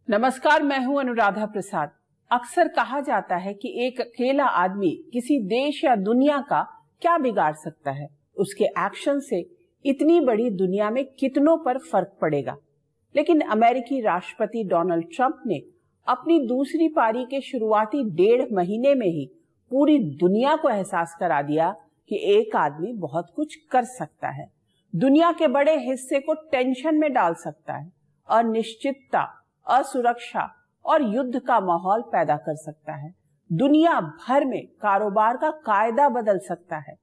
नमस्कार, मैं हूं अनुराधा प्रसाद। अक्सर कहा जाता है कि एक अकेला आदमी किसी देश या दुनिया का क्या बिगाड़ सकता है, उसके एक्शन से इतनी बड़ी दुनिया में कितनों पर फर्क पड़ेगा। लेकिन अमेरिकी राष्ट्रपति डोनाल्ड ट्रंप ने अपनी दूसरी पारी के शुरुआती 1.5 महीने में ही पूरी दुनिया को एहसास करा दिया कि एक आदमी बहुत कुछ कर सकता है, दुनिया के बड़े हिस्से को टेंशन में डाल सकता है, अनिश्चितता, असुरक्षा और युद्ध का माहौल पैदा कर सकता है, दुनिया भर में कारोबार का कायदा बदल सकता है।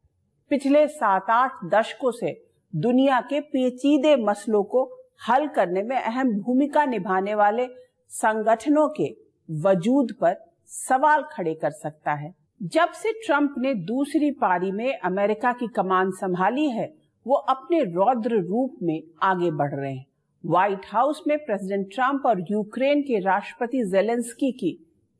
पिछले 7-8 दशकों से दुनिया के पेचीदे मसलों को हल करने में अहम भूमिका निभाने वाले संगठनों के वजूद पर सवाल खड़े कर सकता है। जब से ट्रंप ने दूसरी पारी में अमेरिका की कमान संभाली है, वो अपने रौद्र रूप में आगे बढ़ रहे हैं। व्हाइट हाउस में प्रेसिडेंट ट्रंप और यूक्रेन के राष्ट्रपति ज़ेलेंस्की की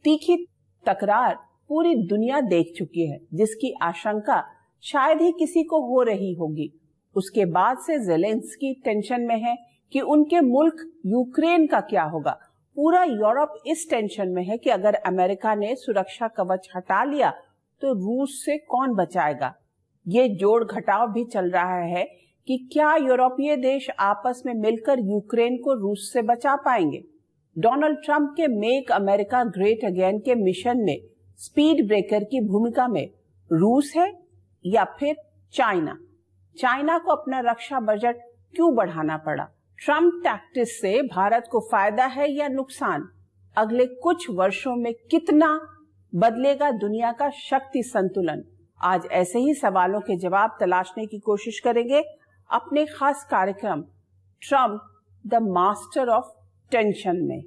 तीखी तकरार पूरी दुनिया देख चुकी है, जिसकी आशंका शायद ही किसी को हो रही होगी। उसके बाद से ज़ेलेंस्की टेंशन में है कि उनके मुल्क यूक्रेन का क्या होगा। पूरा यूरोप इस टेंशन में है कि अगर अमेरिका ने सुरक्षा कवच हटा लिया तो रूस से कौन बचाएगा। ये जोड़ घटाव भी चल रहा है कि क्या यूरोपीय देश आपस में मिलकर यूक्रेन को रूस से बचा पाएंगे। डोनाल्ड ट्रंप के मेक अमेरिका ग्रेट अगेन के मिशन में स्पीड ब्रेकर की भूमिका में रूस है या फिर चाइना। चाइना को अपना रक्षा बजट क्यों बढ़ाना पड़ा? ट्रंप टैक्टिक्स से भारत को फायदा है या नुकसान? अगले कुछ वर्षों में कितना बदलेगा दुनिया का शक्ति संतुलन? आज ऐसे ही सवालों के जवाब तलाशने की कोशिश करेंगे अपने खास कार्यक्रम Trump the master of tension में।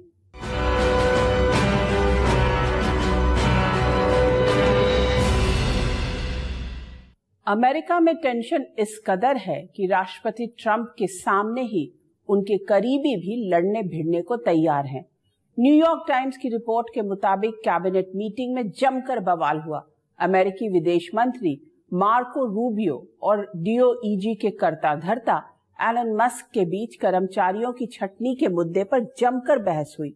अमेरिका में टेंशन इस कदर है कि राष्ट्रपति ट्रंप के सामने ही उनके करीबी भी लड़ने भिड़ने को तैयार हैं। न्यूयॉर्क टाइम्स की रिपोर्ट के मुताबिक कैबिनेट मीटिंग में जमकर बवाल हुआ। अमेरिकी विदेश मंत्री मार्को रूबियो और डीओईजी के कर्ता धर्ता एलन मस्क के बीच कर्मचारियों की छटनी के मुद्दे पर जमकर बहस हुई।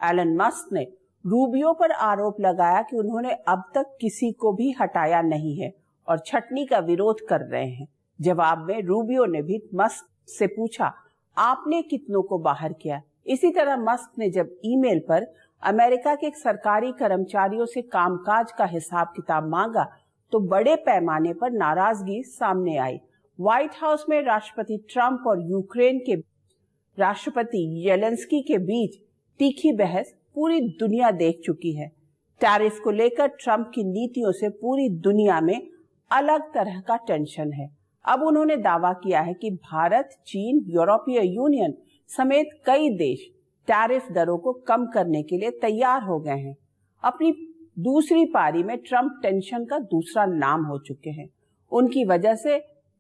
एलन मस्क ने रूबियो पर आरोप लगाया कि उन्होंने अब तक किसी को भी हटाया नहीं है और छटनी का विरोध कर रहे हैं। जवाब में रूबियो ने भी मस्क से पूछा, आपने कितनों को बाहर किया? इसी तरह मस्क ने जब ईमेल पर अमेरिका के सरकारी कर्मचारियों से कामकाज का हिसाब किताब मांगा तो बड़े पैमाने पर नाराजगी सामने आई। व्हाइट हाउस में राष्ट्रपति ट्रंप और यूक्रेन के राष्ट्रपति ज़ेलेंस्की के बीच तीखी बहस पूरी दुनिया देख चुकी है। टैरिफ को लेकर ट्रंप की नीतियों से पूरी दुनिया में अलग तरह का टेंशन है। अब उन्होंने दावा किया है कि भारत, चीन, यूरोपीय यूनियन समेत कई देश टैरिफ दरों को कम करने के लिए तैयार हो गए हैं। अपनी दूसरी पारी में ट्रंप टेंशन का दूसरा नाम हो चुके हैं। उनकी वजह से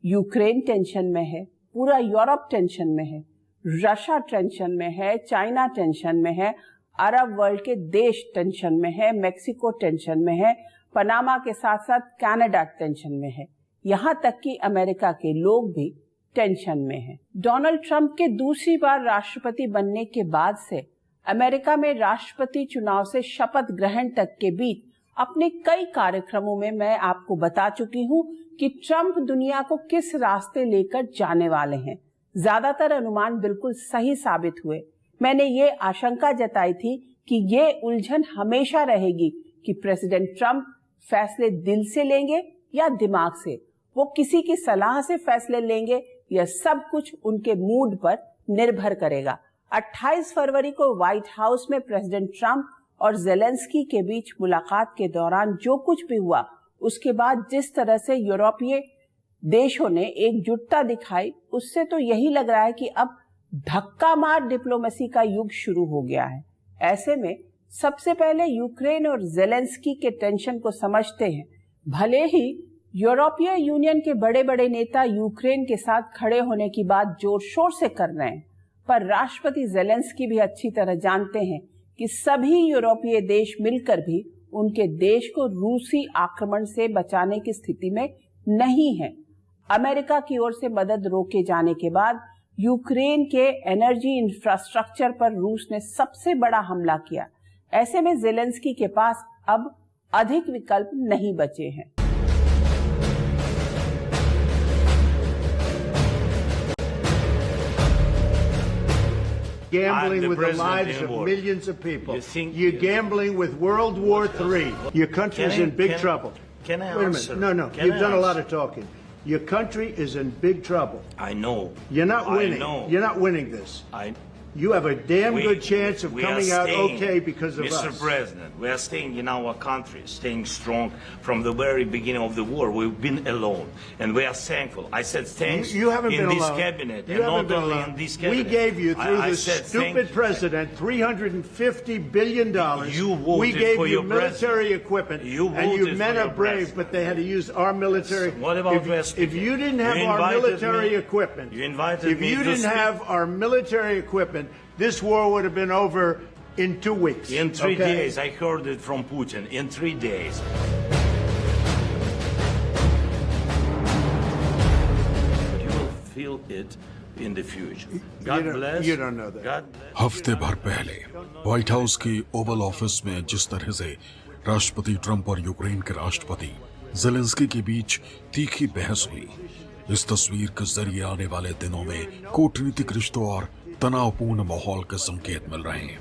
यूक्रेन टेंशन में है, पूरा यूरोप टेंशन में है, रशिया टेंशन में है, चाइना टेंशन में है, अरब वर्ल्ड के देश टेंशन में है, मेक्सिको टेंशन में है, पनामा के साथ साथ कनाडा टेंशन में है, यहाँ तक कि अमेरिका के लोग भी टेंशन में हैं। डोनाल्ड ट्रंप के दूसरी बार राष्ट्रपति बनने के बाद से अमेरिका में राष्ट्रपति चुनाव से शपथ ग्रहण तक के बीच अपने कई कार्यक्रमों में मैं आपको बता चुकी हूँ कि ट्रंप दुनिया को किस रास्ते लेकर जाने वाले हैं। ज्यादातर अनुमान बिल्कुल सही साबित हुए। मैंने ये आशंका जताई थी कि ये उलझन हमेशा रहेगी कि प्रेसिडेंट ट्रंप फैसले दिल से लेंगे या दिमाग से, वो किसी की सलाह से फैसले लेंगे या सब कुछ उनके मूड पर निर्भर करेगा। 28 फरवरी को व्हाइट हाउस में प्रेसिडेंट ट्रंप और ज़ेलेंस्की के बीच मुलाकात के दौरान जो कुछ भी हुआ, उसके बाद जिस तरह से यूरोपीय देशों ने एकजुटता दिखाई, उससे तो यही लग रहा है कि अब धक्का मार डिप्लोमेसी का युग शुरू हो गया है। ऐसे में सबसे पहले यूक्रेन और ज़ेलेंस्की के टेंशन को समझते हैं। भले ही यूरोपीय यूनियन के बड़े बड़े नेता यूक्रेन के साथ खड़े होने की बात जोर शोर से कर रहे हैं, पर राष्ट्रपति ज़ेलेंस्की भी अच्छी तरह जानते हैं कि सभी यूरोपीय देश मिलकर भी उनके देश को रूसी आक्रमण से बचाने की स्थिति में नहीं है। अमेरिका की ओर से मदद रोके जाने के बाद यूक्रेन के एनर्जी इंफ्रास्ट्रक्चर पर रूस ने सबसे बड़ा हमला किया। ऐसे में ज़ेलेंस्की के पास अब अधिक विकल्प नहीं बचे हैं। Gambling with the lives of millions of people. You're gambling with World War III. Your country is in big trouble. Can I Wait a answer? minute. No. Can You've done a lot of talking. Your country is in big trouble. I know. You're not winning. I know. You're not winning this. I. You have a damn good chance of we coming are out staying, okay because of Mr. us. President, we are staying in our country, staying strong from the very beginning of the war. We've been alone, and we are thankful. I said thanks You haven't in been this alone. cabinet, You and haven't not been only alone. in this cabinet. We gave you, through I this said stupid president, $350 billion. You voted we gave for you your military president. equipment, You and you voted men for are your brave, president. but they had to use our military. What about West? If you didn't have You our invited military me. equipment, You invited if me you to didn't speak. have our military equipment, this war would have been over in 2 weeks. In 3 okay? days, I heard it from Putin. In 3 days. But you will feel it in the future. God bless. You don't know that. God bless. हफ्ते भर पहले white house के Oval office में जिस तरह से राष्ट्रपति Trump और यूक्रेन के राष्ट्रपति ज़ेलेंस्की के बीच तीखी बहस हुई, इस तस्वीर के जरिए आने वाले दिनों में कूटनीतिक रिश्तों और तनावपूर्ण माहौल के संकेत मिल रहे हैं।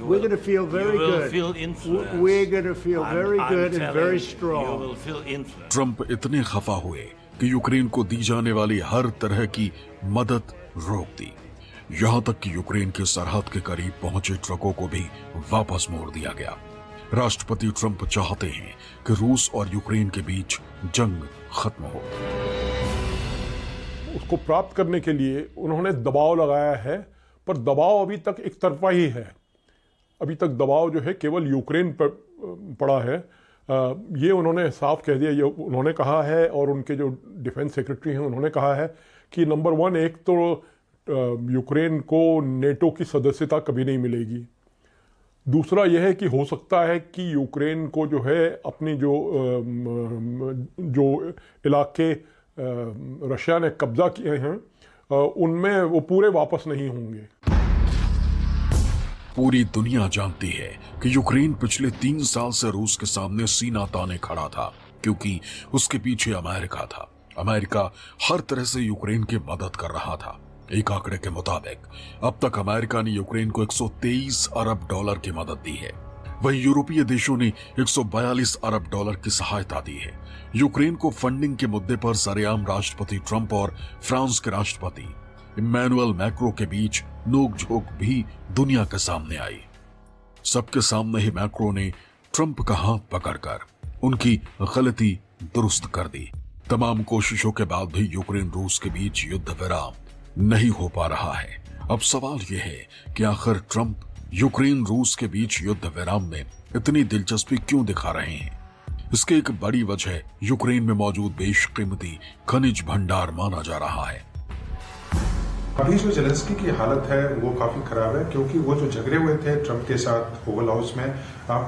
We're going to feel very You will good. feel influence. We're going to feel very I'm good and telling very you, strong. You will feel influence. Trump इतने खफा हुए कि यूक्रेन को दी जाने वाली हर तरह की मदद रोक दी। यहां तक कि यूक्रेन के सरहद के करीब पहुंचे ट्रकों को भी वापस मोड़ दिया गया। राष्ट्रपति ट्रंप चाहते हैं कि रूस और यूक्रेन के बीच जंग खत्म हो। उसको प्राप्त करने के लिए उन्होंने दबाव लगाया है, पर दबाव अभी तक एक तरफा ही है। अभी तक दबाव जो है केवल यूक्रेन पर पड़ा है। ये उन्होंने साफ कह दिया, ये उन्होंने कहा है, और उनके जो डिफेंस सेक्रेटरी हैं उन्होंने कहा है कि नंबर 1, एक तो यूक्रेन को नेटो की सदस्यता कभी नहीं मिलेगी। दूसरा यह है कि हो सकता है कि यूक्रेन को जो है अपनी जो इलाके रशिया ने कब्जा किए हैं उनमें वो पूरे वापस नहीं होंगे। पूरी दुनिया जानती है कि यूक्रेन पिछले 3 साल से रूस के सामने सीना ताने खड़ा था, क्योंकि उसके पीछे अमेरिका था। अमेरिका हर तरह से यूक्रेन की मदद कर रहा था। एक आंकड़े के मुताबिक अब तक अमेरिका ने यूक्रेन को $123 अरब की मदद दी है। वहीं यूरोपीय देशों ने $142 अरब की सहायता दी है। यूक्रेन को फंडिंग के मुद्दे पर सरेआम राष्ट्रपति ट्रंप और फ्रांस के राष्ट्रपति इमैनुअल मैक्रो के बीच नोकझोंक भी दुनिया के सामने आई। सबके सामने ही मैक्रो ने ट्रंप का हाथ पकड़कर उनकी गलती दुरुस्त कर दी। तमाम कोशिशों के बाद भी यूक्रेन रूस के बीच युद्ध विराम नहीं हो पा रहा है। अब सवाल यह है कि आखिर ट्रंप यूक्रेन रूस के बीच युद्ध विराम में इतनी दिलचस्पी क्यों दिखा रहे हैं? इसकी एक बड़ी वजह यूक्रेन में मौजूद बेशकीमती खनिज भंडार माना जा रहा है। अभी जो ज़ेलेंस्की की हालत है वो काफी खराब है, क्योंकि वो जो झगड़े हुए थे ट्रंप के साथ ओवल हाउस में,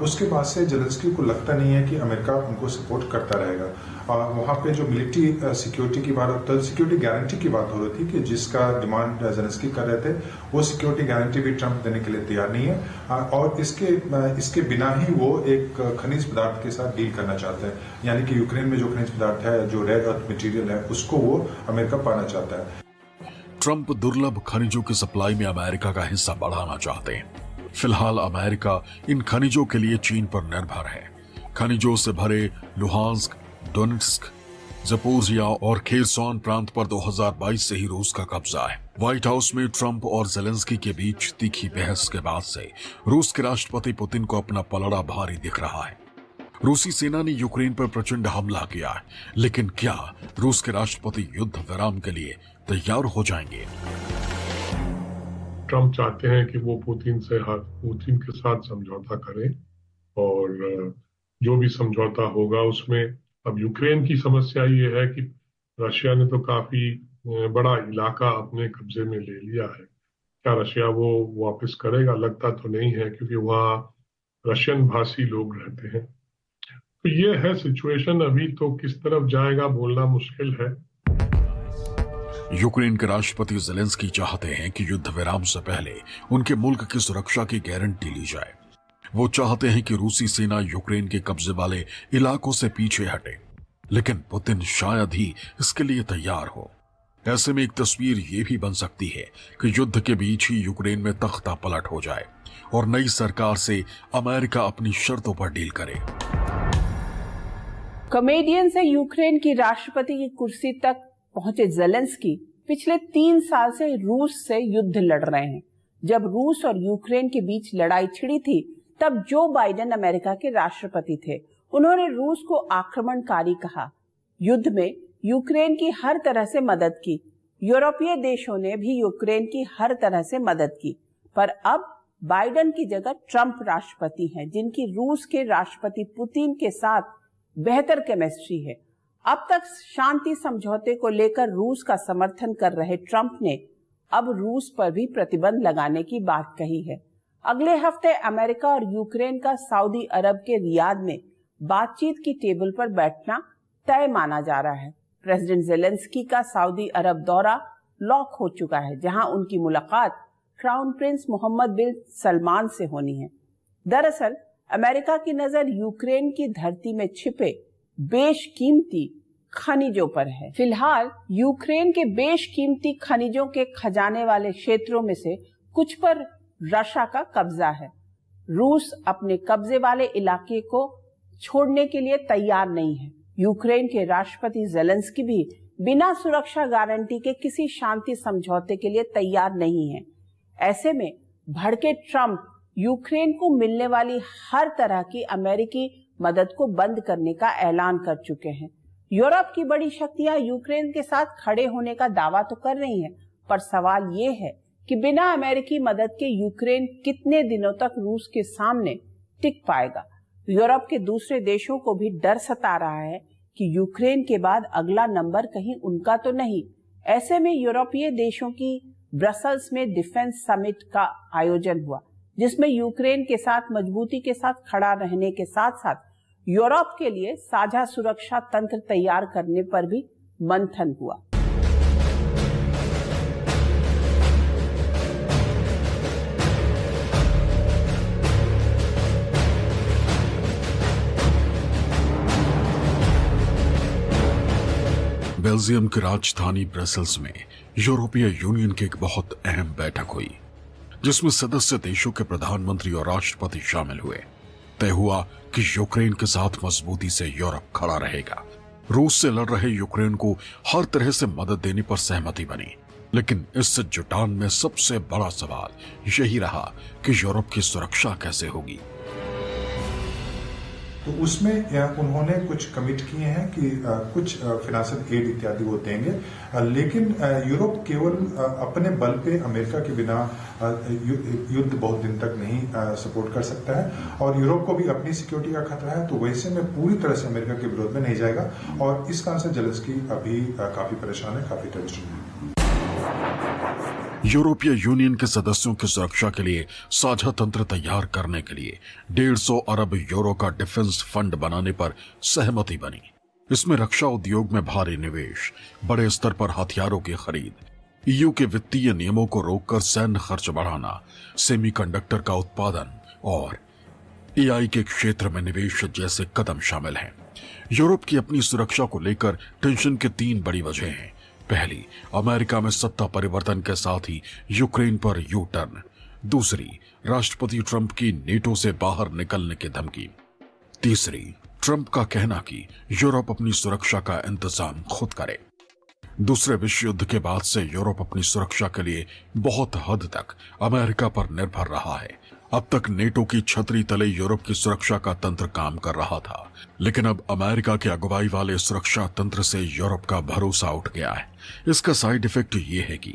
उसके बाद से ज़ेलेंस्की को लगता नहीं है कि अमेरिका उनको सपोर्ट करता रहेगा। वहां पे जो मिलिट्री सिक्योरिटी की बात, तो सिक्योरिटी गारंटी की बात हो रही थी कि जिसका डिमांड ज़ेलेंस्की कर रहे थे, वो सिक्योरिटी गारंटी भी ट्रंप देने के लिए तैयार नहीं है। और इसके बिना ही वो एक खनिज पदार्थ के साथ डील करना चाहते हैं, यानी कि यूक्रेन में जो खनिज पदार्थ है, जो रेयर अर्थ मटीरियल है, उसको वो अमेरिका पाना चाहता है। ट्रंप दुर्लभ खनिजों की सप्लाई में अमेरिका का हिस्सा बढ़ाना चाहते हैं। फिलहाल अमेरिका इन खनिजों के लिए चीन पर निर्भर है। खनिजों से भरे लुहांस्क, डोनेट्स्क, ज़पोरिया और खेरसॉन प्रांत पर 2022 से ही रूस का कब्जा है। व्हाइट हाउस में ट्रंप और ज़ेलेंस्की के बीच तीखी बहस के बाद से रूस के राष्ट्रपति पुतिन को अपना पलड़ा भारी दिख रहा है। रूसी सेना ने यूक्रेन पर प्रचंड हमला किया है, लेकिन क्या रूस के राष्ट्रपति युद्ध विराम के लिए तैयार हो जाएंगे? ट्रंप चाहते हैं कि वो पुतिन के साथ समझौता करें, और जो भी समझौता होगा उसमें, अब यूक्रेन की समस्या ये है कि रशिया ने तो काफी बड़ा इलाका अपने कब्जे में ले लिया है। क्या रशिया वो वापस करेगा? लगता तो नहीं है, क्योंकि वहाँ रशियन भाषी लोग रहते हैं। तो ये है सिचुएशन। अभी तो किस तरफ जाएगा बोलना मुश्किल है। यूक्रेन के राष्ट्रपति ज़ेलेंस्की चाहते हैं कि युद्ध विराम से पहले उनके मुल्क की सुरक्षा की गारंटी ली जाए। वो चाहते हैं कि रूसी सेना यूक्रेन के कब्जे वाले इलाकों से पीछे हटे, लेकिन पुतिन शायद ही इसके लिए तैयार हो। ऐसे में एक तस्वीर ये भी बन सकती है कि युद्ध के बीच ही यूक्रेन में तख्ता पलट हो जाए और नई सरकार से अमेरिका अपनी शर्तों पर डील करे। कॉमेडियन से यूक्रेन की राष्ट्रपति की कुर्सी तक पहुंचे ज़ेलेंस्की पिछले 3 साल से रूस से युद्ध लड़ रहे हैं। जब रूस और यूक्रेन के बीच लड़ाई छिड़ी थी, तब जो बाइडेन अमेरिका के राष्ट्रपति थे। उन्होंने रूस को आक्रमणकारी कहा। युद्ध में यूक्रेन की हर तरह से मदद की। यूरोपीय देशों ने भी यूक्रेन की हर तरह से मदद की। पर अब बाइडेन की जगह ट्रंप राष्ट्रपति हैं, जिनकी रूस के राष्ट्रपति पुतिन के साथ बेहतर केमिस्ट्री है। अब तक शांति समझौते को लेकर रूस का समर्थन कर रहे ट्रंप ने अब रूस पर भी प्रतिबंध लगाने की बात कही है। अगले हफ्ते अमेरिका और यूक्रेन का सऊदी अरब के रियाद में बातचीत की टेबल पर बैठना तय माना जा रहा है। प्रेसिडेंट ज़ेलेंस्की का सऊदी अरब दौरा लॉक हो चुका है, जहां उनकी मुलाकात क्राउन प्रिंस मोहम्मद बिन सलमान से होनी है। दरअसल अमेरिका की नजर यूक्रेन की धरती में छिपे बेशकीमती खनिजों पर है। फिलहाल यूक्रेन के बेशकीमती खनिजों के खजाने वाले क्षेत्रों में से कुछ पर रशिया का कब्जा है। रूस अपने कब्जे वाले इलाके को छोड़ने के लिए तैयार नहीं है। यूक्रेन के राष्ट्रपति ज़ेलेंस्की भी बिना सुरक्षा गारंटी के किसी शांति समझौते के लिए तैयार नहीं है। ऐसे में भड़के ट्रंप यूक्रेन को मिलने वाली हर तरह की अमेरिकी मदद को बंद करने का ऐलान कर चुके हैं। यूरोप की बड़ी शक्तियां यूक्रेन के साथ खड़े होने का दावा तो कर रही हैं, पर सवाल ये है कि बिना अमेरिकी मदद के यूक्रेन कितने दिनों तक रूस के सामने टिक पाएगा। यूरोप के दूसरे देशों को भी डर सता रहा है कि यूक्रेन के बाद अगला नंबर कहीं उनका तो नहीं। ऐसे में यूरोपीय देशों की ब्रसल्स में डिफेंस समिट का आयोजन हुआ, जिसमें यूक्रेन के साथ मजबूती के साथ खड़ा रहने के साथ साथ यूरोप के लिए साझा सुरक्षा तंत्र तैयार करने पर भी मंथन हुआ। बेल्जियम की राजधानी ब्रसेल्स में यूरोपीय यूनियन की एक बहुत अहम बैठक हुई, जिसमें सदस्य देशों के प्रधानमंत्री और राष्ट्रपति शामिल हुए। तय हुआ कि यूक्रेन के साथ मजबूती से यूरोप खड़ा रहेगा। रूस से लड़ रहे यूक्रेन को हर तरह से मदद देने पर सहमति बनी, लेकिन इस जुटान में सबसे बड़ा सवाल यही रहा कि यूरोप की सुरक्षा कैसे होगी। तो उसमें उन्होंने कुछ कमिट किए हैं कि कुछ फाइनेंशियल एड इत्यादि वो देंगे, लेकिन यूरोप केवल अपने बल पे अमेरिका के बिना युद्ध बहुत दिन तक नहीं सपोर्ट कर सकता है, और यूरोप को भी अपनी सिक्योरिटी का खतरा है। तो वैसे में पूरी तरह से अमेरिका के विरोध में नहीं जाएगा, और इस कारण से ज़ेलेंस्की अभी काफी परेशान है, काफी टेंशन है। यूरोपीय यूनियन के सदस्यों की सुरक्षा के लिए साझा तंत्र तैयार करने के लिए 150 अरब यूरो का डिफेंस फंड बनाने पर सहमति बनी। इसमें रक्षा उद्योग में भारी निवेश, बड़े स्तर पर हथियारों की खरीद, ईयू के वित्तीय नियमों को रोककर सैन्य खर्च बढ़ाना, सेमीकंडक्टर का उत्पादन और एआई के क्षेत्र में निवेश जैसे कदम शामिल हैं। यूरोप की अपनी सुरक्षा को लेकर टेंशन की 3 बड़ी वजह हैं। पहली, अमेरिका में सत्ता परिवर्तन के साथ ही यूक्रेन पर यू टर्न। दूसरी, राष्ट्रपति ट्रंप की नेटो से बाहर निकलने की धमकी। तीसरी, ट्रंप का कहना कि यूरोप अपनी सुरक्षा का इंतजाम खुद करे। दूसरे विश्व युद्ध के बाद से यूरोप अपनी सुरक्षा के लिए बहुत हद तक अमेरिका पर निर्भर रहा है। अब तक नेटो की छतरी तले यूरोप की सुरक्षा का तंत्र काम कर रहा था, लेकिन अब अमेरिका की अगुवाई वाले सुरक्षा तंत्र से यूरोप का भरोसा उठ गया है। इसका साइड इफेक्ट ये है कि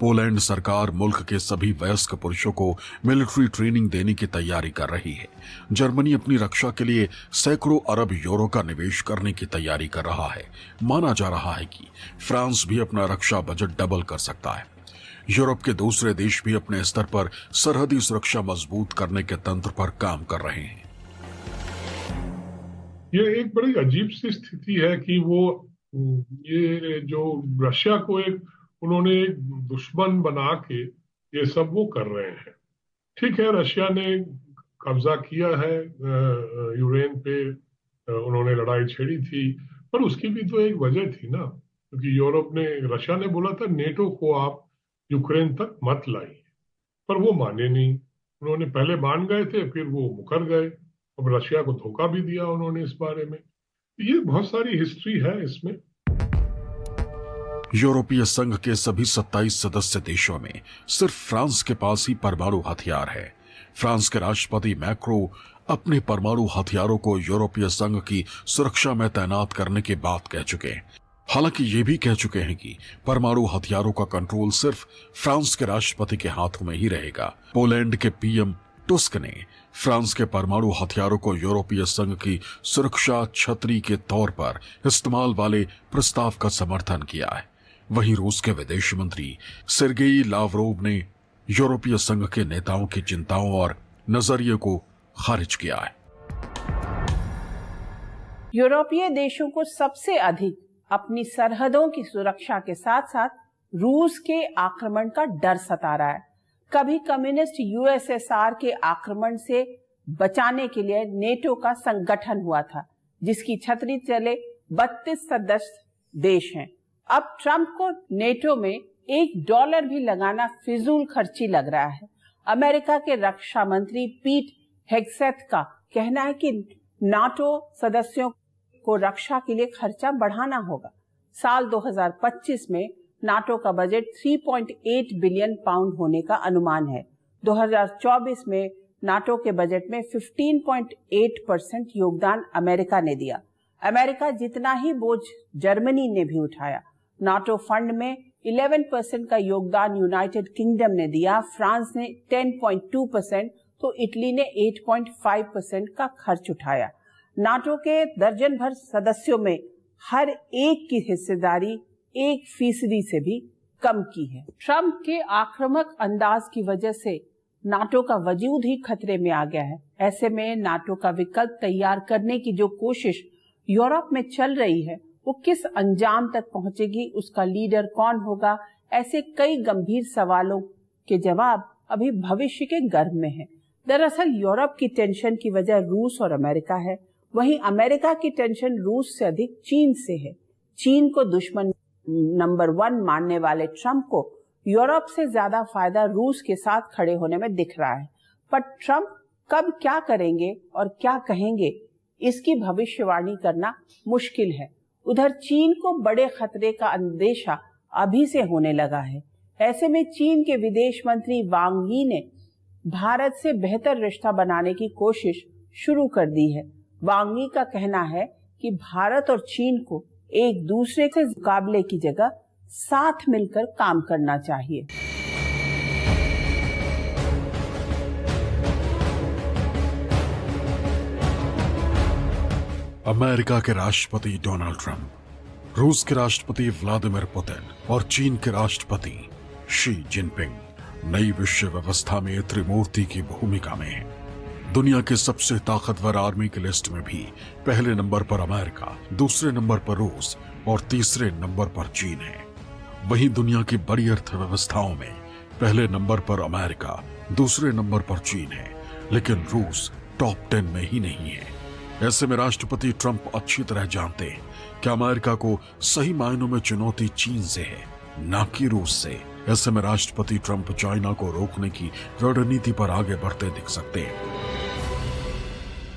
पोलैंड सरकार मुल्क के सभी वयस्क पुरुषों को मिलिट्री ट्रेनिंग देने की तैयारी कर रही है। जर्मनी अपनी रक्षा के लिए सैकड़ों अरब यूरो का निवेश करने की तैयारी कर रहा है। माना जा रहा है कि फ्रांस भी अपना रक्षा बजट डबल कर सकता है। यूरोप के दूसरे देश भी अपने स्तर पर सरहदी सुरक्षा मजबूत करने के तंत्र पर काम कर रहे हैं। ये एक बड़ी अजीब सी स्थिति है कि वो ये जो रशिया को एक उन्होंने एक दुश्मन बना के ये सब वो कर रहे हैं। ठीक है, रशिया ने कब्जा किया है यूक्रेन पे, उन्होंने लड़ाई छेड़ी थी, पर उसकी भी तो एक वजह थी ना, क्योंकि रशिया ने बोला था नेटो को आप यूक्रेन तक मत लाइए, पर वो माने नहीं। उन्होंने पहले मान गए थे, फिर वो मुकर गए। अब रशिया को धोखा भी दिया उन्होंने इस बारे में। ये बहुत सारी हिस्ट्री है इसमें। यूरोपीय संघ के सभी 27 सदस्य देशों में सिर्फ फ्रांस के पास ही परमाणु हथियार है। फ्रांस के राष्ट्रपति मैक्रो अपने परमाणु हथियारों को यूरोपीय संघ की सुरक्षा में तैनात करने की बात कह चुके हैं। हालांकि ये भी कह चुके हैं कि परमाणु हथियारों का कंट्रोल सिर्फ फ्रांस के राष्ट्रपति के हाथों में ही रहेगा। पोलैंड के पीएम टुस्क ने फ्रांस के परमाणु हथियारों को यूरोपीय संघ की सुरक्षा छतरी के तौर पर इस्तेमाल वाले प्रस्ताव का समर्थन किया है। वहीं रूस के विदेश मंत्री सेर्गेई लावरोव ने यूरोपीय संघ के नेताओं की चिंताओं और नजरिए को खारिज किया है। यूरोपीय देशों को सबसे अधिक अपनी सरहदों की सुरक्षा के साथ साथ रूस के आक्रमण का डर सता रहा है। कभी कम्युनिस्ट यूएसएसआर के आक्रमण से बचाने के लिए नेटो का संगठन हुआ था, जिसकी छतरी चले 32 सदस्य देश हैं। अब ट्रंप को नेटो में $1 भी लगाना फिजूल खर्ची लग रहा है। अमेरिका के रक्षा मंत्री पीट हेगसेथ का कहना है कि नाटो सदस्यों को रक्षा के लिए खर्चा बढ़ाना होगा। साल 2025 में नाटो का बजट 3.8 बिलियन पाउंड होने का अनुमान है। 2024 में नाटो के बजट में 15.8% योगदान अमेरिका ने दिया। अमेरिका जितना ही बोझ जर्मनी ने भी उठाया। नाटो फंड में 11% का योगदान यूनाइटेड किंगडम ने दिया, फ्रांस ने 10.2%, तो इटली ने 8.5% का खर्च उठाया। नाटो के दर्जन भर सदस्यों में हर एक की हिस्सेदारी 1% से भी कम की है। ट्रंप के आक्रामक अंदाज की वजह से नाटो का वजूद ही खतरे में आ गया है। ऐसे में नाटो का विकल्प तैयार करने की जो कोशिश यूरोप में चल रही है, वो किस अंजाम तक पहुंचेगी, उसका लीडर कौन होगा, ऐसे कई गंभीर सवालों के जवाब अभी भविष्य के गर्भ में है। दरअसल यूरोप की टेंशन की वजह रूस और अमेरिका है, वहीं अमेरिका की टेंशन रूस से अधिक चीन से है। चीन को दुश्मन नंबर 1 मानने वाले ट्रंप को यूरोप से ज्यादा फायदा रूस के साथ खड़े होने में दिख रहा है। पर ट्रंप कब क्या करेंगे और क्या कहेंगे, इसकी भविष्यवाणी करना मुश्किल है। उधर चीन को बड़े खतरे का अंदेशा अभी से होने लगा है। ऐसे में चीन के विदेश मंत्री वांग यी ने भारत से बेहतर रिश्ता बनाने की कोशिश शुरू कर दी है। वांग यी का कहना है कि भारत और चीन को एक दूसरे से मुकाबले की जगह साथ मिलकर काम करना चाहिए। अमेरिका के राष्ट्रपति डोनाल्ड ट्रंप, रूस के राष्ट्रपति व्लादिमीर पुतिन और चीन के राष्ट्रपति शी जिनपिंग नई विश्व व्यवस्था में त्रिमूर्ति की भूमिका में हैं। दुनिया के सबसे ताकतवर आर्मी की लिस्ट में भी पहले नंबर पर अमेरिका, दूसरे नंबर पर रूस और तीसरे नंबर पर चीन है। वहीं दुनिया की बड़ी अर्थव्यवस्थाओं में पहले नंबर पर अमेरिका, दूसरे नंबर पर चीन है, लेकिन रूस टॉप 10 में ही नहीं है। ऐसे में राष्ट्रपति ट्रंप अच्छी तरह जानते हैं कि अमेरिका को सही मायनों में चुनौती चीन से है, न कि रूस से। ऐसे में राष्ट्रपति ट्रंप चाइना को रोकने की रणनीति पर आगे बढ़ते दिख सकते हैं।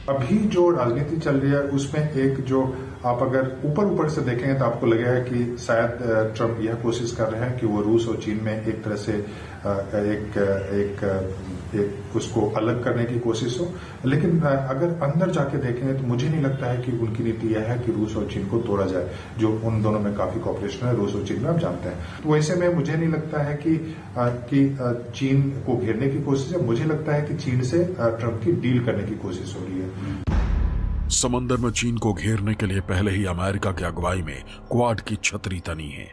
अभी जो राजनीति चल रही है उसमें एक जो आप अगर ऊपर से देखेंगे तो आपको लगेगा कि शायद ट्रंप यह कोशिश कर रहे हैं कि वो रूस और चीन में एक तरह से एक उसको अलग करने की कोशिश हो। लेकिन अगर अंदर जाके देखेंगे तो मुझे नहीं लगता है कि उनकी नीति यह है कि रूस और चीन को तोड़ा जाए, जो उन दोनों में काफी कॉपरेशन है रूस और चीन में, आप जानते हैं। तो वैसे में मुझे नहीं लगता है कि चीन को घेरने की कोशिश है। मुझे लगता है कि चीन से ट्रंप की डील करने की कोशिश हो रही है। समंदर में चीन को घेरने के लिए पहले ही अमेरिका की अगुवाई में क्वाड की छतरी तनी है,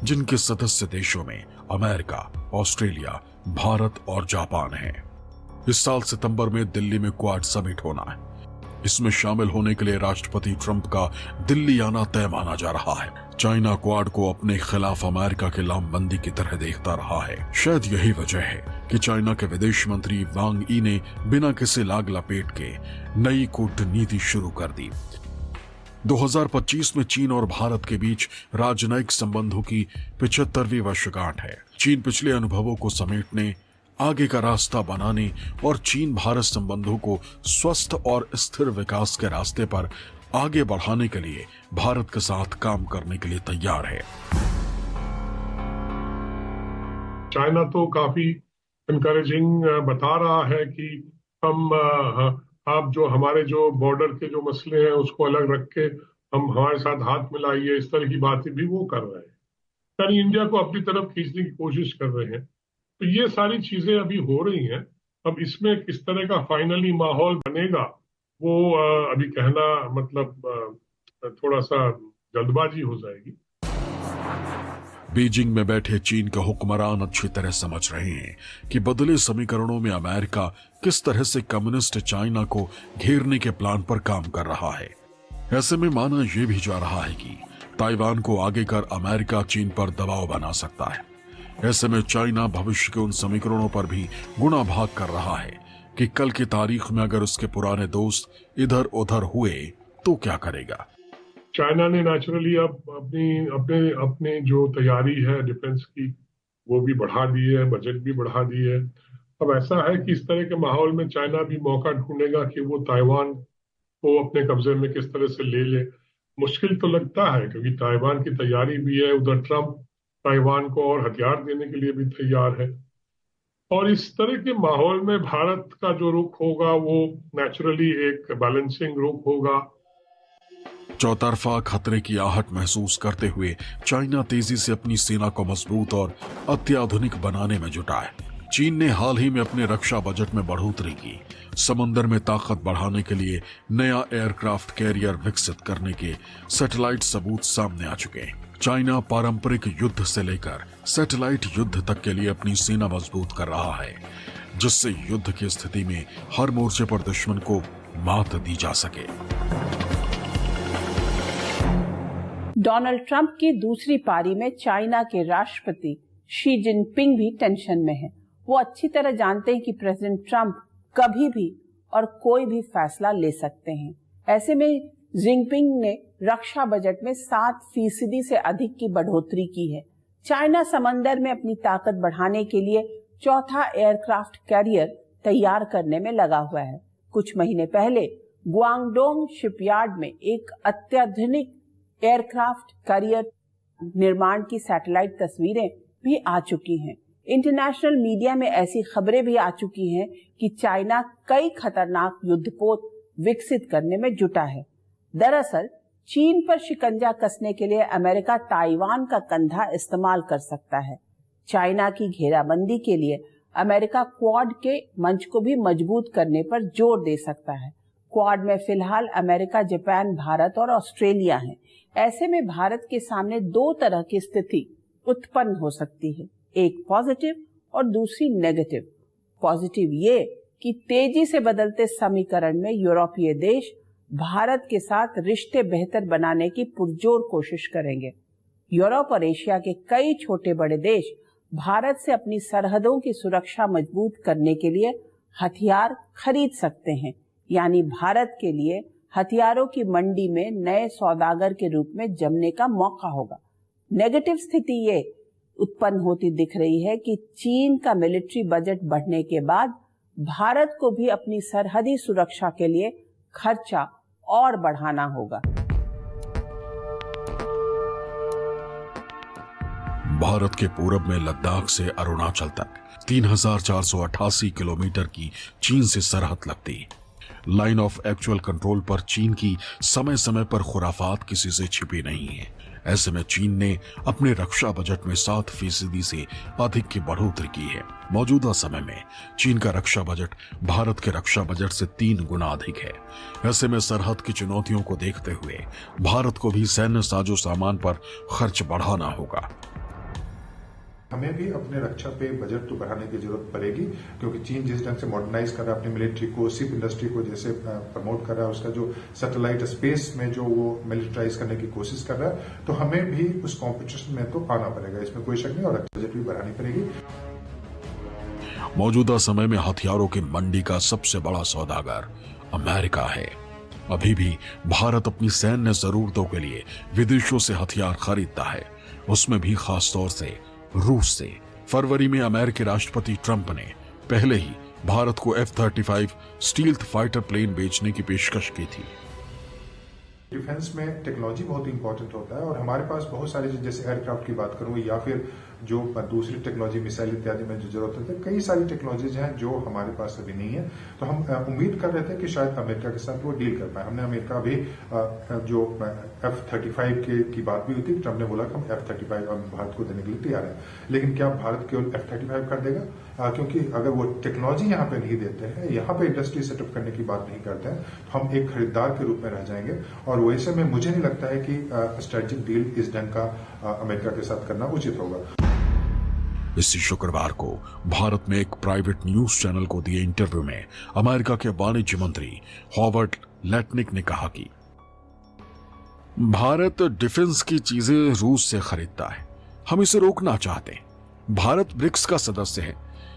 जिनके सदस्य देशों में अमेरिका, ऑस्ट्रेलिया, भारत और जापान है। इस साल सितंबर में दिल्ली में क्वाड समिट होना है। इसमें शामिल होने के लिए राष्ट्रपति ट्रंप का दिल्ली आना तय माना जा रहा है। चाइना क्वाड को अपने खिलाफ अमेरिका के लामबंदी की तरह देखता रहा है। शायद यही वजह है कि चाइना के विदेश मंत्री वांग ई ने बिना किसी लाग लपेट के नई कूटनीति शुरू कर दी। 2025 में चीन और भारत के बीच राजनयिक संबंधों की 75वीं वर्षगांठ है। चीन पिछले अनुभवों को समेटने, आगे का रास्ता बनाने और चीन भारत संबंधों को स्वस्थ और स्थिर विकास के रास्ते पर आगे बढ़ाने के लिए भारत के साथ काम करने के लिए तैयार है। चाइना तो काफी एनकरेजिंग बता रहा है कि हम आप जो हमारे जो बॉर्डर के जो मसले हैं उसको अलग रख के हम हमारे साथ हाथ मिलाइए, इस तरह की बातें भी वो कर रहे हैं, यानी इंडिया को अपनी तरफ खींचने की कोशिश कर रहे हैं। तो ये सारी चीजें अभी हो रही हैं। अब इसमें किस तरह का फाइनली माहौल बनेगा वो अभी कहना मतलब थोड़ा सा जल्दबाजी हो जाएगी। बीजिंग में बैठे चीन के हुक्मरान अच्छी तरह समझ रहे हैं कि बदले समीकरणों में अमेरिका किस तरह से कम्युनिस्ट चाइना को घेरने के प्लान पर काम कर रहा है। ऐसे में माना यह भी जा रहा है कि ताइवान को आगे कर अमेरिका चीन पर दबाव बना सकता है। ऐसे में चाइना भविष्य के उन समीकरणों पर भी गुणा भाग कर रहा है कि कल की तारीख में अगर उसके पुराने दोस्त इधर उधर हुए तो क्या करेगा। चाइना ने नेचुरली अब अपने जो तैयारी है डिफेंस की वो भी बढ़ा दी है, बजट भी बढ़ा दी है। अब ऐसा है कि इस तरह के माहौल में चाइना भी मौका ढूंढेगा कि वो ताइवान को अपने कब्जे में किस तरह से ले ले। मुश्किल तो लगता है क्योंकि ताइवान की तैयारी भी है, उधर ट्रंप ताइवान को और हथियार देने के लिए भी तैयार है। और इस तरह के माहौल में भारत का जो रुख होगा वो नेचुरली एक बैलेंसिंग रुख होगा। चौतरफा खतरे की आहट महसूस करते हुए चाइना तेजी से अपनी सेना को मजबूत और अत्याधुनिक बनाने में जुटा है। चीन ने हाल ही में अपने रक्षा बजट में बढ़ोतरी की। समंदर में ताकत बढ़ाने के लिए नया एयरक्राफ्ट कैरियर विकसित करने के सैटेलाइट सबूत सामने आ चुके हैं। चाइना पारंपरिक युद्ध से लेकर सैटेलाइट युद्ध तक के लिए अपनी सेना मजबूत कर रहा है, जिससे युद्ध की स्थिति में हर मोर्चे पर दुश्मन को मात दी जा सके। डोनाल्ड ट्रंप की दूसरी पारी में चाइना के राष्ट्रपति शी जिनपिंग भी टेंशन में हैं। वो अच्छी तरह जानते हैं कि प्रेसिडेंट ट्रंप कभी भी और कोई भी फैसला ले सकते हैं। ऐसे में जिनपिंग ने रक्षा बजट में 7% से अधिक की बढ़ोतरी की है। चाइना समंदर में अपनी ताकत बढ़ाने के लिए चौथा एयरक्राफ्ट कैरियर तैयार करने में लगा हुआ है। कुछ महीने पहले गुआंगडोंग शिपयार्ड में एक अत्याधुनिक एयरक्राफ्ट कैरियर निर्माण की सैटेलाइट तस्वीरें भी आ चुकी हैं। इंटरनेशनल मीडिया में ऐसी खबरें भी आ चुकी हैं कि चाइना कई खतरनाक युद्धपोत विकसित करने में जुटा है। दरअसल चीन पर शिकंजा कसने के लिए अमेरिका ताइवान का कंधा इस्तेमाल कर सकता है। चाइना की घेराबंदी के लिए अमेरिका क्वाड के मंच को भी मजबूत करने पर जोर दे सकता है। क्वाड में फिलहाल अमेरिका, जापान, भारत और ऑस्ट्रेलिया हैं। ऐसे में भारत के सामने दो तरह की स्थिति उत्पन्न हो सकती है, एक पॉजिटिव और दूसरी नेगेटिव। पॉजिटिव ये कि तेजी से बदलते समीकरण में यूरोपीय देश भारत के साथ रिश्ते बेहतर बनाने की पुरजोर कोशिश करेंगे। यूरोप और एशिया के कई छोटे बड़े देश भारत से अपनी सरहदों की सुरक्षा मजबूत करने के लिए हथियार खरीद सकते हैं, यानी भारत के लिए हथियारों की मंडी में नए सौदागर के रूप में जमने का मौका होगा। नेगेटिव स्थिति ये उत्पन्न होती दिख रही है कि चीन का मिलिट्री बजट बढ़ने के बाद भारत को भी अपनी सरहदी सुरक्षा के लिए खर्चा और बढ़ाना होगा। भारत के पूरब में लद्दाख से अरुणाचल तक 3488 किलोमीटर की चीन से सरहद लगती है। लाइन ऑफ एक्चुअल कंट्रोल पर चीन की समय समय पर खुराफात किसी से छिपी नहीं है। ऐसे में चीन ने अपने रक्षा बजट में 7% से अधिक की बढ़ोतरी की है। मौजूदा समय में चीन का रक्षा बजट भारत के रक्षा बजट से 3 गुना अधिक है। ऐसे में सरहद की चुनौतियों को देखते हुए भारत को भी सैन्य साजो सामान पर खर्च बढ़ाना होगा। हमें भी अपने रक्षा पे बजट तो बढ़ाने की जरूरत पड़ेगी, क्योंकि चीन जिस ढंग से मॉडर्नाइज कर रहा है अपनी मिलिट्री को, शिप इंडस्ट्री को जैसे प्रमोट कर रहा है, उसका जो सैटेलाइट स्पेस में जो वो मिलिटराइज करने की कोशिश कर रहा है, तो हमें भी उस कॉम्पिटिशन में तो आना पड़ेगा, इसमें कोई शक नहीं, और रक्षा बजट भी बढ़ानी पड़ेगी। मौजूदा समय में हथियारों की मंडी का सबसे बड़ा सौदागर अमेरिका है। अभी भी भारत अपनी सैन्य जरूरतों के लिए विदेशों से हथियार खरीदता है, उसमें भी खासतौर से रूस से। फरवरी में अमेरिकी राष्ट्रपति ट्रंप ने पहले ही भारत को F-35 स्टील्थ फाइटर प्लेन बेचने की पेशकश की थी। डिफेंस में टेक्नोलॉजी बहुत इंपॉर्टेंट होता है, और हमारे पास बहुत सारी, जैसे एयरक्राफ्ट की बात करूं या फिर जो दूसरी टेक्नोलॉजी मिसाइल इत्यादि में जो जरूरत होती है, कई सारी टेक्नोलॉजीज हैं जो हमारे पास अभी नहीं है। तो हम उम्मीद कर रहे थे कि शायद अमेरिका के साथ वो डील कर पाए। हमने अमेरिका भी जो F-35 की बात भी हुई थी, ट्रंप ने बोला कि हम F-35 भारत को देने के लिए तैयार है, लेकिन क्या भारत केवल F-35 कर देगा? क्योंकि अगर वो टेक्नोलॉजी यहाँ पे नहीं देते हैं, यहाँ पे इंडस्ट्री सेटअप करने की बात नहीं करते हैं, तो हम एक खरीदार के रूप में रह जाएंगे, और वैसे में मुझे नहीं लगता है कि स्ट्रेटेजिक डील इस ढंग का अमेरिका के साथ करना उचित होगा। इसी शुक्रवार को भारत में एक प्राइवेट न्यूज चैनल को दिए इंटरव्यू में अमेरिका के वाणिज्य मंत्री हॉवर्ड लेटनिक ने कहा कि भारत डिफेंस की चीजें रूस से खरीदता है, हम इसे रोकना चाहते हैं। भारत ब्रिक्स का सदस्य है,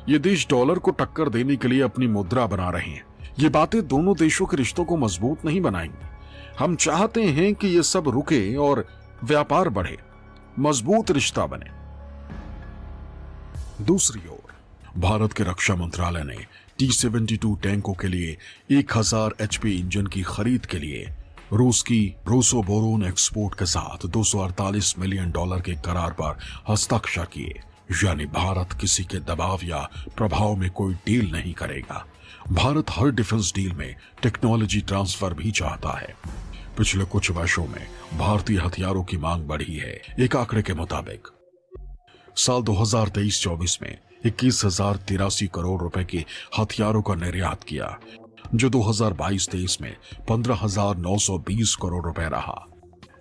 ये देश डॉलर को टक्कर देने के लिए अपनी मुद्रा बना रहे हैं। ये बातें दोनों देशों के रिश्तों को मजबूत नहीं बनाएंगी। हम चाहते हैं कि ये सब रुके और व्यापार बढ़े, मजबूत रिश्ता बने। दूसरी ओर भारत के रक्षा मंत्रालय ने T-72 टैंकों के लिए 1000 HP इंजन की खरीद के लिए रूस की रोसोबोरोन एक्सपोर्ट के साथ $248 मिलियन के करार पर हस्ताक्षर किए। यानी भारत किसी के दबाव या प्रभाव में कोई डील नहीं करेगा। भारत हर डिफेंस डील में टेक्नोलॉजी ट्रांसफर भी चाहता है। पिछले कुछ वर्षों में भारतीय हथियारों की मांग बढ़ी है। एक आंकड़े के मुताबिक साल 2023-24 में 21,083 करोड़ रुपए के हथियारों का निर्यात किया, जो 2022-23 में 15,920 करोड़ रुपए रहा।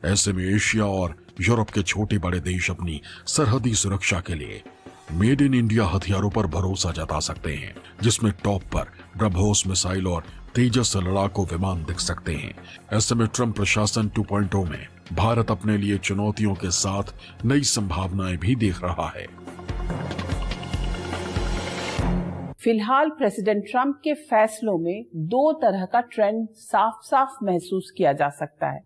ऐसे में एशिया और यूरोप के छोटे बड़े देश अपनी सरहदी सुरक्षा के लिए मेड इन इंडिया हथियारों पर भरोसा जता सकते हैं, जिसमें टॉप पर ब्रह्मोस मिसाइल और तेजस लड़ाकू विमान दिख सकते हैं। ऐसे में ट्रंप प्रशासन 2.0 में भारत अपने लिए चुनौतियों के साथ नई संभावनाएं भी देख रहा है। फिलहाल प्रेसिडेंट ट्रंप के फैसलों में दो तरह का ट्रेंड साफ साफ महसूस किया जा सकता है।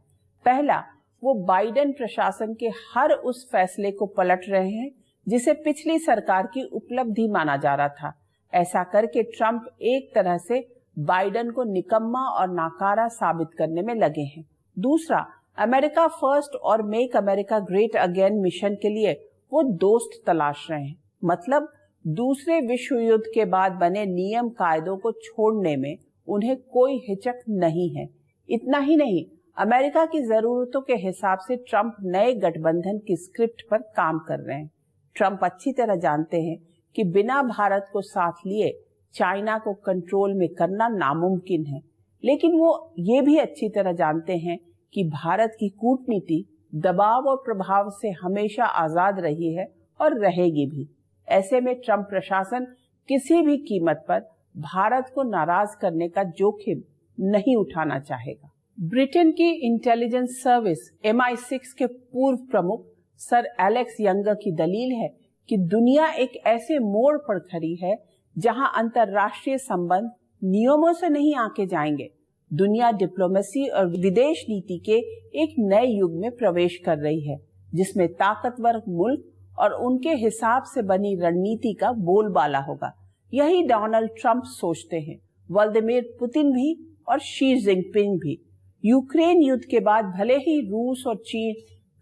पहला, वो बाइडेन प्रशासन के हर उस फैसले को पलट रहे हैं जिसे पिछली सरकार की उपलब्धि माना जा रहा था। ऐसा करके ट्रंप एक तरह से बाइडेन को निकम्मा और नाकारा साबित करने में लगे हैं। दूसरा, अमेरिका फर्स्ट और make America great again mission के लिए वो दोस्त तलाश रहे हैं। मतलब दूसरे विश्व युद्ध के बाद बने नियम कायदों को छोड़ने में उन्हें कोई हिचक नहीं है। इतना ही नहीं, अमेरिका की जरूरतों के हिसाब से ट्रंप नए गठबंधन की स्क्रिप्ट पर काम कर रहे हैं। ट्रंप अच्छी तरह जानते हैं कि बिना भारत को साथ लिए चाइना को कंट्रोल में करना नामुमकिन है, लेकिन वो ये भी अच्छी तरह जानते हैं कि भारत की कूटनीति दबाव और प्रभाव से हमेशा आजाद रही है और रहेगी भी। ऐसे में ट्रंप प्रशासन किसी भी कीमत पर भारत को नाराज करने का जोखिम नहीं उठाना चाहेगा। ब्रिटेन की इंटेलिजेंस सर्विस MI6 के पूर्व प्रमुख सर एलेक्स यंगर की दलील है कि दुनिया एक ऐसे मोड़ पर खड़ी है जहां अंतर्राष्ट्रीय संबंध नियमों से नहीं आंके जाएंगे। दुनिया डिप्लोमेसी और विदेश नीति के एक नए युग में प्रवेश कर रही है, जिसमें ताकतवर मुल्क और उनके हिसाब से बनी रणनीति का बोलबाला होगा। यही डोनाल्ड ट्रंप सोचते हैं, व्लादिमीर पुतिन भी और शी जिनपिंग भी। यूक्रेन युद्ध के बाद भले ही रूस और चीन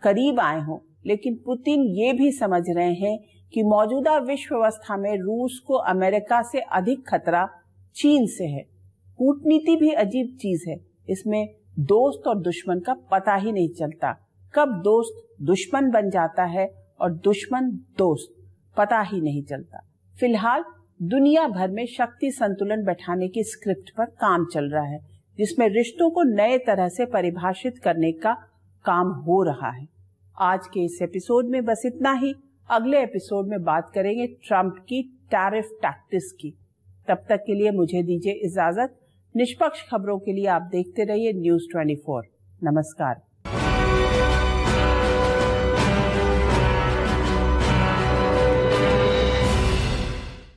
करीब आए हों, लेकिन पुतिन ये भी समझ रहे हैं कि मौजूदा विश्व व्यवस्था में रूस को अमेरिका से अधिक खतरा चीन से है। कूटनीति भी अजीब चीज है, इसमें दोस्त और दुश्मन का पता ही नहीं चलता। कब दोस्त दुश्मन बन जाता है और दुश्मन दोस्त, पता ही नहीं चलता। फिलहाल दुनिया भर में शक्ति संतुलन बैठाने की स्क्रिप्ट पर काम चल रहा है, जिसमें रिश्तों को नए तरह से परिभाषित करने का काम हो रहा है। आज के इस एपिसोड में बस इतना ही। अगले एपिसोड में बात करेंगे ट्रंप की टैरिफ टैक्टिक्स की। तब तक के लिए मुझे दीजिए इजाजत। निष्पक्ष खबरों के लिए आप देखते रहिए न्यूज़ 24। नमस्कार।